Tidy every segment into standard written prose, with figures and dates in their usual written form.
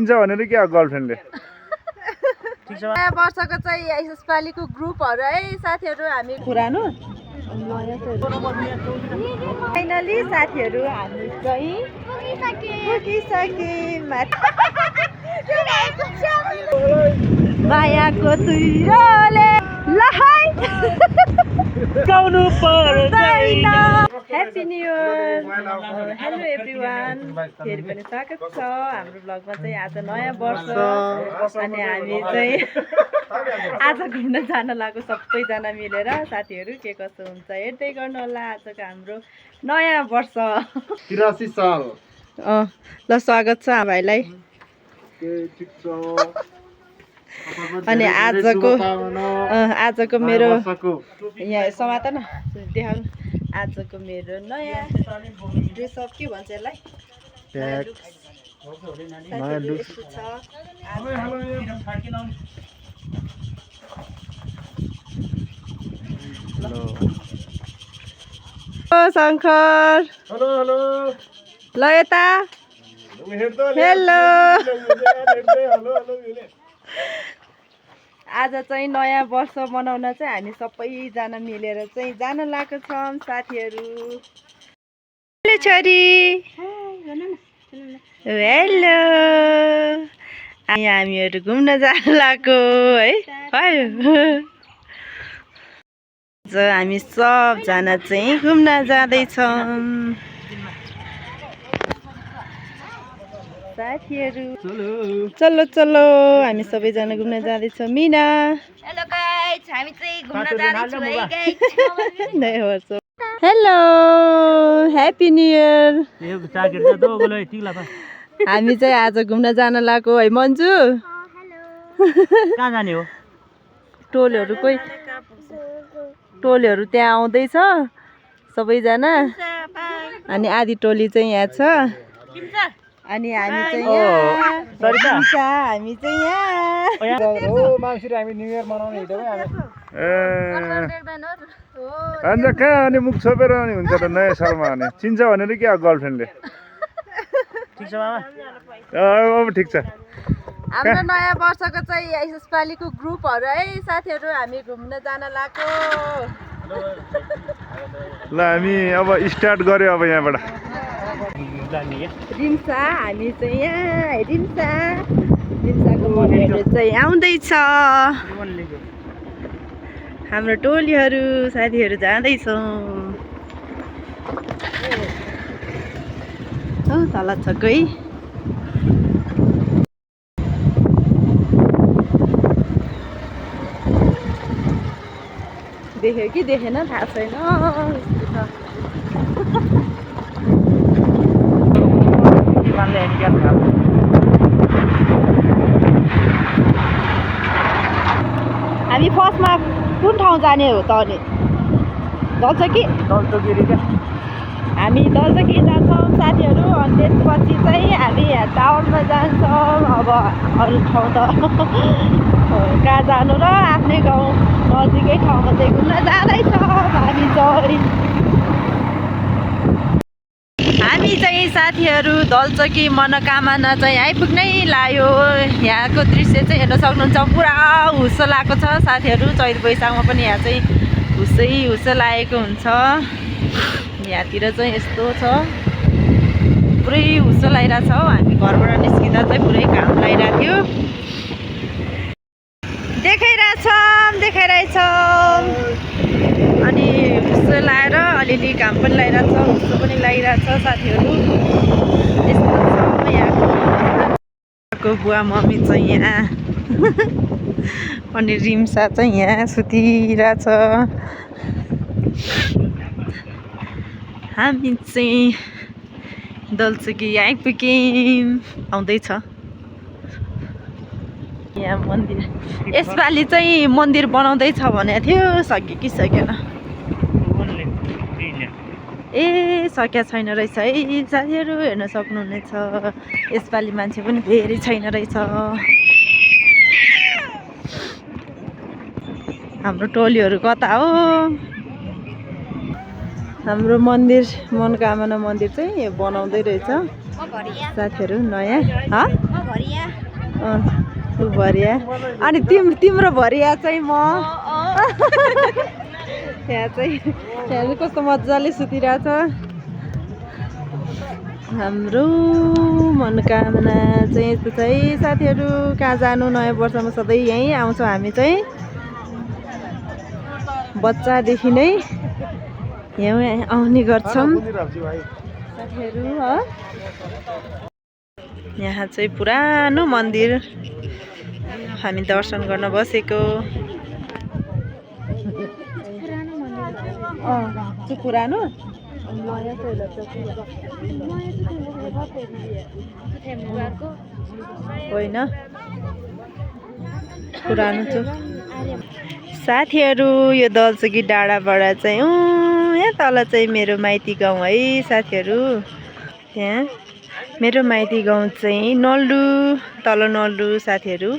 भनेर क्या गर्लफ्रेन्डले नयाँ वर्षको चाहिँ यसपालिको ग्रुपहरू है साथीहरू हामी पुरानो फाइनली साथीहरू हामी चाहिँ मायाको तुइरोले लहाई गाउनु पर्दैन। Happy new year. Hello everyone, फेरि पनि स्वागत छ हाम्रो ब्लगमा। चाहिँ आज नयाँ वर्ष अनि हामी चाहिँ आज घुम्न जान लाग्यो सबैजना मिलेर। साथीहरू के कस्तो हुन्छ हेर्दै गर्नु होला आजको हाम्रो नयाँ वर्ष 83 साल। ल स्वागत छ भाइलाई। अनि आजको मेरो यहाँ समात न देखाउनु। आजको मेरो नयाँ ड्रेस अप के भन्छ यसलाई, शङ्कर ल यता हेलो। आज चाहिँ नयाँ वर्ष मनाउन चाहिँ हामी सबैजना मिलेर चाहिँ जान लागेको छौँ साथीहरू। हेलो छोरी, हेलो। अनि हामीहरू घुम्न जान लागेको है। हामी सबजना चाहिँ घुम्न जाँदैछौँ साथीहरू। चलो चलो हामी सबैजना घुम्न जाँदैछौँ। मिना हेलो गाइस, हामी चाहिँ घुम्न जाँदैछौँ है guys. Hello happy new year. हामी चाहिँ आज घुम्न जान लागेको है मन्जु। कहाँ जाने हो? टोलीहरू त्यहाँ आउँदैछ सबैजना। अनि आधी टोली चाहिँ यहाँ छ। अनि हामी चाहिँ यहाँ हामी न्यू इयर मनाउने अन्त कहाँ अनि मुख छोपेर अनि हुन्छ त नयाँ सालमा भने चिन्छ भनेर क्या गर्लफ्रेन्डले। ठिक छ मामा, अब ठिक छ। हाम्रो नयाँ वर्षको चाहिँ यसपालिको ग्रुपहरू है साथीहरू हामी घुम्न जान लागेको। ल हामी अब स्टार्ट गऱ्यो अब यहाँबाट। रिम्सा हामी चाहिँ यहाँ रिम्साको मम्मीहरू चाहिँ आउँदैछ। हाम्रो टोलीहरू साथीहरू जाँदैछौँ। तल छ कोही। देख्यो कि देखेन थाहा छैन। हामी फर्स्टमा कुन ठाउँ जाने हो त? अनि हामी दलचकी जान्छौँ साथीहरू। अनि त्यसपछि चाहिँ हामी टाउनमा जान्छौँ। अब अरू ठाउँ त कहाँ जानु र, आफ्नै गाउँ नजिकै ठाउँमा चाहिँ घुम्न जाँदैछौँ हामी चाहिँ साथीहरू दलचकी मनोकामना चाहिँ आइपुग्नै लाग्यो। यहाँको दृश्य चाहिँ हेर्न सक्नुहुन्छ, पुरा हुस्सो लागेको छ साथीहरू। चैत वैशाखमा पनि यहाँ चाहिँ हुस्सै लागेको हुन्छ। यहाँतिर चाहिँ यस्तो छ, पुरै हुस्सो लागिरहेको छ। हामी घरबाट निस्किँदा चाहिँ पुरै घाम लागिरहेको थियो। देखाइरहेछौँ अनि हुस्सो लाएर अलिअलि घाम पनि लागिरहेको छ, हुस्सो पनि लागिरहेको छ साथीहरू। यस्तो छ यहाँको बुवा मम्मी चाहिँ यहाँ अनि रिम्सा चाहिँ यहाँ सुतिरहेछ। हामी चाहिँ दलचकी आइपुग्यौँ, आउँदैछ यहाँ मन्दिर। यसपालि चाहिँ मन्दिर बनाउँदैछ भनेको थियो, सक्यो कि सकेन? ए सकिया छैन रहेछ है साथीहरू, हेर्न सक्नुहुनेछ। यसपालि मान्छे पनि धेरै छैन रहेछ। हाम्रो टोलीहरू कता हो? हाम्रो मन्दिर मनोकामना मन्दिर चाहिँ यो बनाउँदै रहेछ। साथीहरू नयाँ ऊ भरिया अनि तिम्रो भरिया चाहिँ म यहाँ चाहिँ कस्तो मजाले सुतिरहेछ हाम्रो मनोकामना चाहिँ यस्तो छ है साथीहरू कहाँ जानु नयाँ वर्षमा सधैँ यहीँ आउँछौँ हामी चाहिँ बच्चादेखि नै यहाँ आउने गर्छौँ साथीहरू यहाँ चाहिँ पुरानो मन्दिर हामी दर्शन गर्न बसेको त्यो पुरानो होइन पुरानो छ साथीहरू यो दलचोकी डाँडाबाट चाहिँ यहाँ तल चाहिँ मेरो माइती गाउँ है साथीहरू त्यहाँ मेरो माइती गाउँ चाहिँ नल्डु तल नल्डु साथीहरू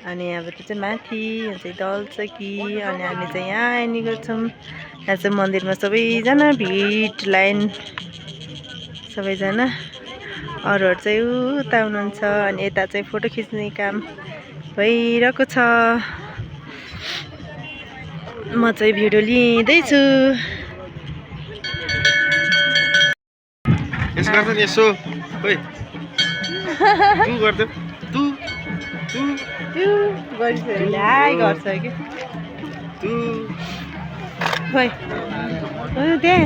अनि अब त्यो चाहिँ माथि यहाँ चाहिँ दलचोकी अनि हामी चाहिँ यहाँ आउने गर्छौँ यहाँ चाहिँ मन्दिरमा सबैजना भिड लाइन सबैजना अरूहरू चाहिँ उता हुनुहुन्छ अनि यता चाहिँ फोटो खिच्ने काम भइरहेको छ म चाहिँ भिडियो लिँदैछु यसो गर्छ नि यसो ओइ तु गर्दै तु गरिसक्यो ल्याइ गर्छ कि तु खोइ त्यहाँ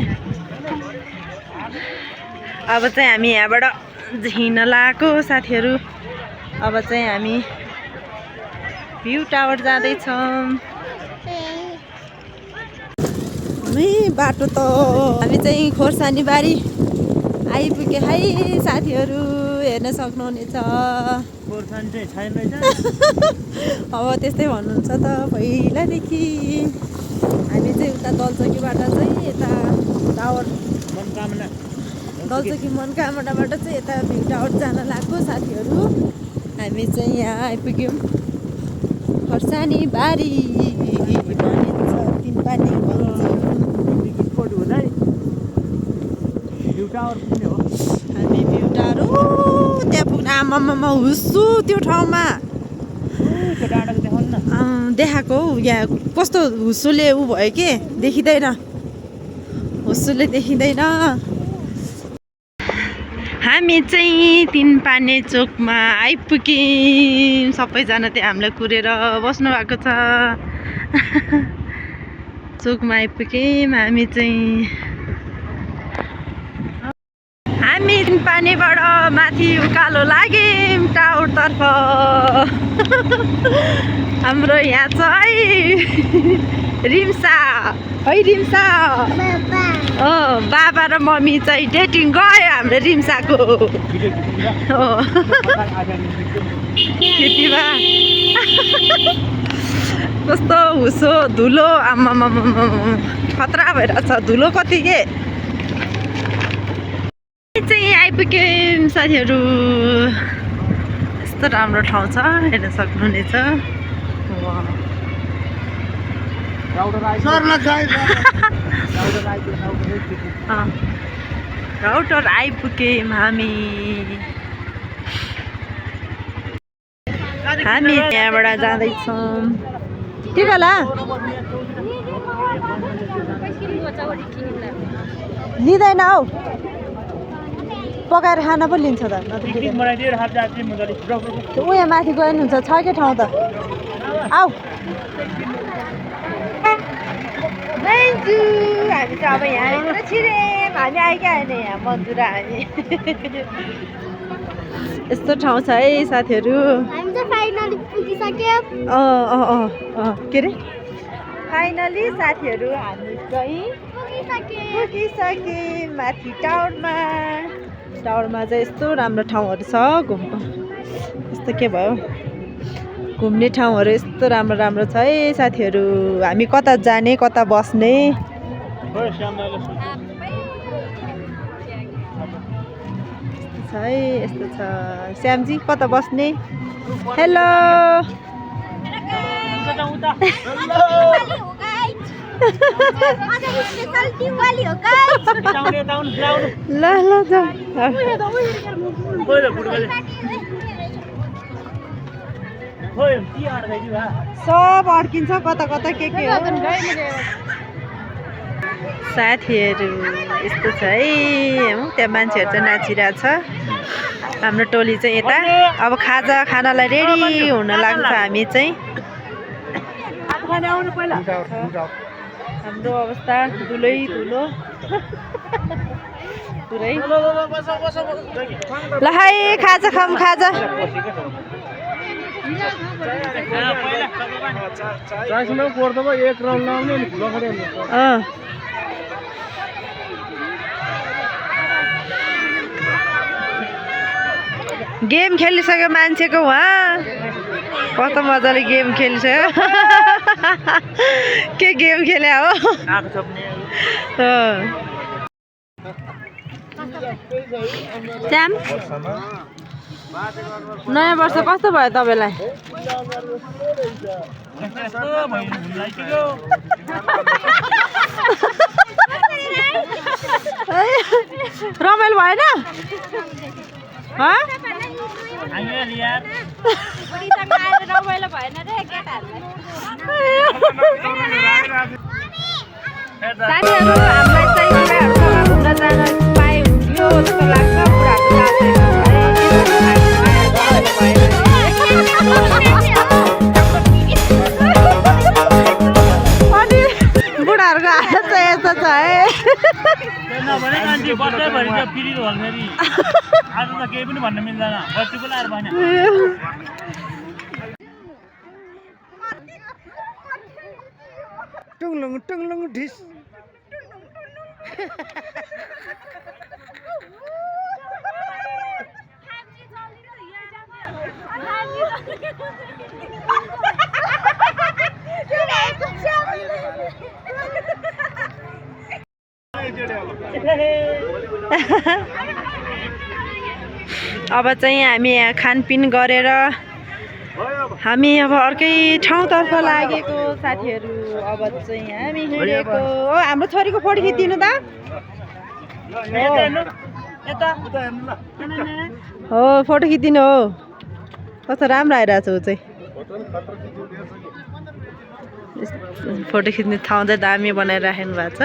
अब चाहिँ हामी यहाँबाट हिँड्न लागेको साथीहरू अब चाहिँ हामी भ्यू टावर जाँदैछौँ बाटो त हामी चाहिँ खोर्सानी बारी आइपुग्यो है साथीहरू हेर्न सक्नुहुनेछ अब त्यस्तै भन्नुहुन्छ त पहिलादेखि हामी चाहिँ उता दलचोकीबाट चाहिँ यता टावर दलचोकी मनकामनाबाट चाहिँ यता भ्यू टावर जान लाग्यो साथीहरू हामी चाहिँ यहाँ आइपुग्यौँ खोर्सानी बारी भनिन्छ तिनपानी हामी भ्यू टावर त्यहाँ पुग्न आमामा हुस्छु त्यो ठाउँमा देखाएको यहाँ कस्तो हुस्सुले ऊ भयो के देखिँदैन हुस्सुले देखिँदैन हामी चाहिँ तिनपाने चोकमा आइपुग्यौँ सबैजना त्यहाँ हामीलाई कुरेर बस्नु भएको छ चोकमा आइपुग्यौँ हामी चाहिँ हामी तिनपानेबाट माथि उकालो लाग्यौँ टावरतर्फ हाम्रो यहाँ चाहिँ रिम्सा है रिम्सा बाबा र मम्मी चाहिँ डेटिङ गयो हाम्रो रिम्साको खेतीमा कस्तो हुसो धुलो आमामा खतरा भइरहेछ धुलो कति के चाहिँ आइपुग्यौँ साथीहरू यस्तो राम्रो ठाउँ छ हेर्न सक्नुहुनेछ राउटर आइपुग्यौँ हामी यहाँबाट जाँदैछौँ ठिक होला लिँदैन हौ पकाएर खाना पो लिन्छ त उयो माथि गयो नि हुन्छ छ के ठाउँ त आऊ हामी चाहिँ अब यहाँ आएर छिरेम हामी आइकै आएन यहाँ मन्जुरा हामी यस्तो ठाउँ छ है साथीहरू के अरे फाइनली साथीहरू हामी चाहिँ पुगिसक्यौँ माथि टावरमा चाहिँ यस्तो राम्रो ठाउँहरू छ यस्तो के भयो घुम्ने ठाउँहरू यस्तो राम्रो राम्रो छ है साथीहरू हामी कता जाने कता बस्ने छ है यस्तो छ श्यामजी कता बस्ने हेलो ल ल जाऊ सब अड्किन्छ कता कता के हो साथीहरू यस्तो छ है त्यहाँ मान्छेहरू चाहिँ नाचिरहेछ हाम्रो टोली चाहिँ यता अब खाजा खानालाई रेडी हुन लाग्छ हामी चाहिँ हाम्रो अवस्था धुलै धुलो पुरै ल है खाजा खाऊँ खाजा गेम खेलिसक्यो मान्छेको उहाँ कस्तो मजाले गेम खेलिसक्यो के गेम खेले हो श्याम नयाँ वर्ष कस्तो भयो तपाईँलाई रमाइलो भएन रमाइलो भएन रे साथीहरू हामीलाई चाहिँ घुम्न जान पाए हुन्थ्यो जस्तो लाग्छ अनि बुढाहरूको हालत चाहिँ यस्तो छ है आज त केही पनि भन्न मिल्दैन बत्ती पनि आएर भएन टुङलुङ टुङलुङ ढिस अब चाहिँ हामी यहाँ खानपिन गरेर हामी अब अर्कै ठाउँतर्फ लागेको साथीहरू अब चाहिँ हामी हिँडेको हो हाम्रो छोरीको फोटो खिचिदिनु त हो फोटो खिचिदिनु हो कस्तो राम्रो आइरहेछ ऊ चाहिँ फोटो खिच्ने ठाउँ चाहिँ दामी बनाइराख्नु भएको छ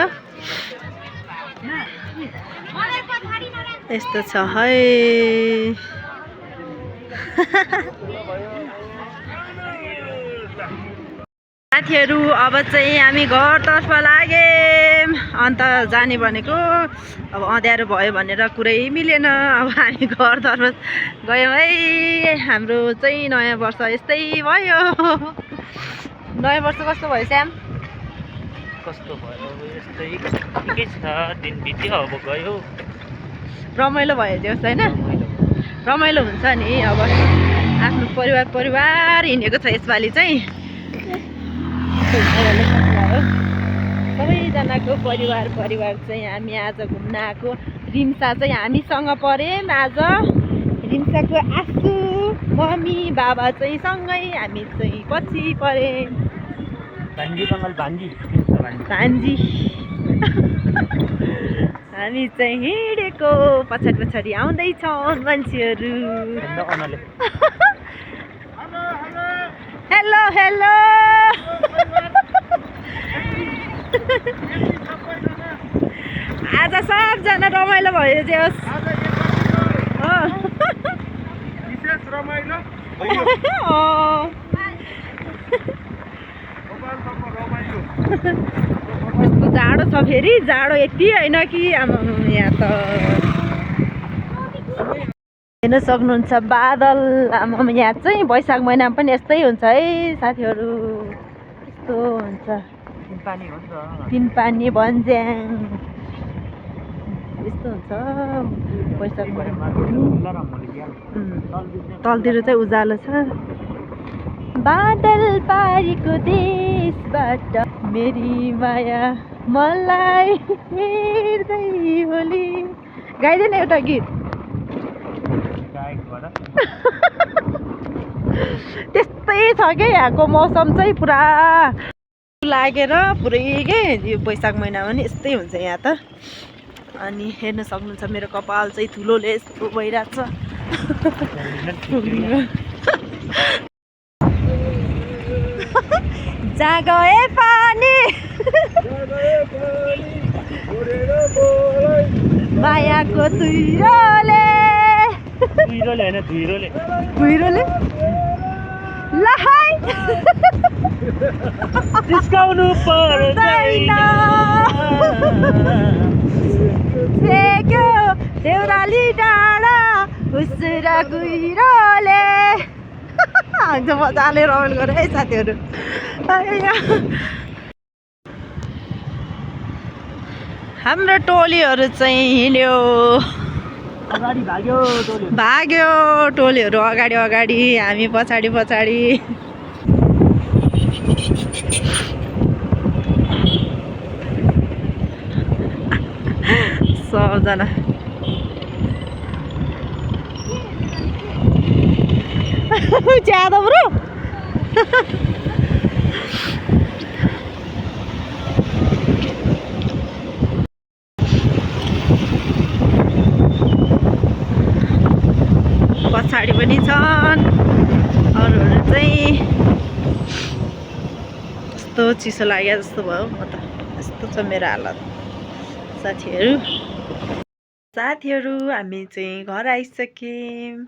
यस्तो छ है साथीहरू अब चाहिँ हामी घरतर्फ लाग्यौँ अन्त जाने भनेको अब अँध्यारो भयो भनेर कुरै मिलेन अब हामी घरतर्फ गयौँ है हाम्रो चाहिँ नयाँ वर्ष यस्तै भयो नयाँ वर्ष कस्तो भयो श्याम कस्तो भयो यस्तै ठिकै छ दिन बित्यो अब गयो रमाइलो भयो त्यो होइन रमाइलो हुन्छ नि अब आफ्नो परिवार हिँडेको छ यसपालि चाहिँ सबैजनाको परिवार चाहिँ हामी आज घुम्न आएको रिम्सा चाहिँ हामीसँग पऱ्यौँ आज रिम्साको आसु मम्मी बाबा चाहिँ सँगै हामी चाहिँ पछि पऱ्यौँ भान्जी हामी चाहिँ हिँडेको पछाडि आउँदैछौँ मान्छेहरू हेलो हेलो आज सबजना रमाइलो भयो जेस् कस्तो जाडो छ फेरि जाडो यति होइन कि यहाँ त हेर्न सक्नुहुन्छ बादल यहाँ चाहिँ वैशाख महिनामा पनि यस्तै हुन्छ है साथीहरू यस्तो हुन्छ तिनपानी भन्ज्याङ यस्तो हुन्छ वैशाख महिना तलतिर चाहिँ उज्यालो छ बादल पारीको देशबाट मेरी माया मलाई हेर्दै होली गाइदेन एउटा गीत त्यस्तै छ क्या यहाँको मौसम चाहिँ पुरा लागेर पुरै के यो वैशाख महिनामा नि यस्तै हुन्छ यहाँ त। अनि हेर्न सक्नुहुन्छ मेरो कपाल चाहिँ ठुलोले यस्तो भइरहेछ। जहाँ गए पानी मायाको तुइरोले धुइरोले होइन धुइरोले भुइरोले लहाई जिस्काउनु पर्दैन फेक्यो देउराली डाँडा हुस्रा कुहिरोले। आज मजाले रमाइलो गरे है साथीहरू। हाम्रो टोलीहरू चाहिँ हिँड्यो अगाडि भाग्यो टोली भाग्यो टोलीहरू अगाडि अगाडि हामी पछाडि पछाडि। सबजना ज्यादा ब्रो पछाडि पनि छन् अरूहरू चाहिँ। यस्तो चिसो लाग्यो जस्तो भयो म त। यस्तो छ मेरो हालत साथीहरू हामी चाहिँ घर आइसक्यौँ।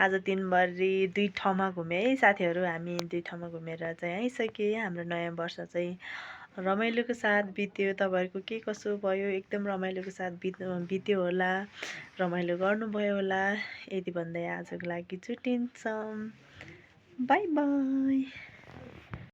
आज दिनभरि 2 ठाउँमा घुमेँ है साथीहरू। हामी 2 ठाउँमा घुमेर चाहिँ आइसक्यौँ। हाम्रो नयाँ वर्ष चाहिँ रमाइलोको साथ बित्यो। तपाईँहरूको के कसो भयो? एकदम रमाइलोको साथ बित्यो होला, रमाइलो गर्नुभयो होला। यति भन्दै आजको लागि छुट्टिन्छौँ। By by.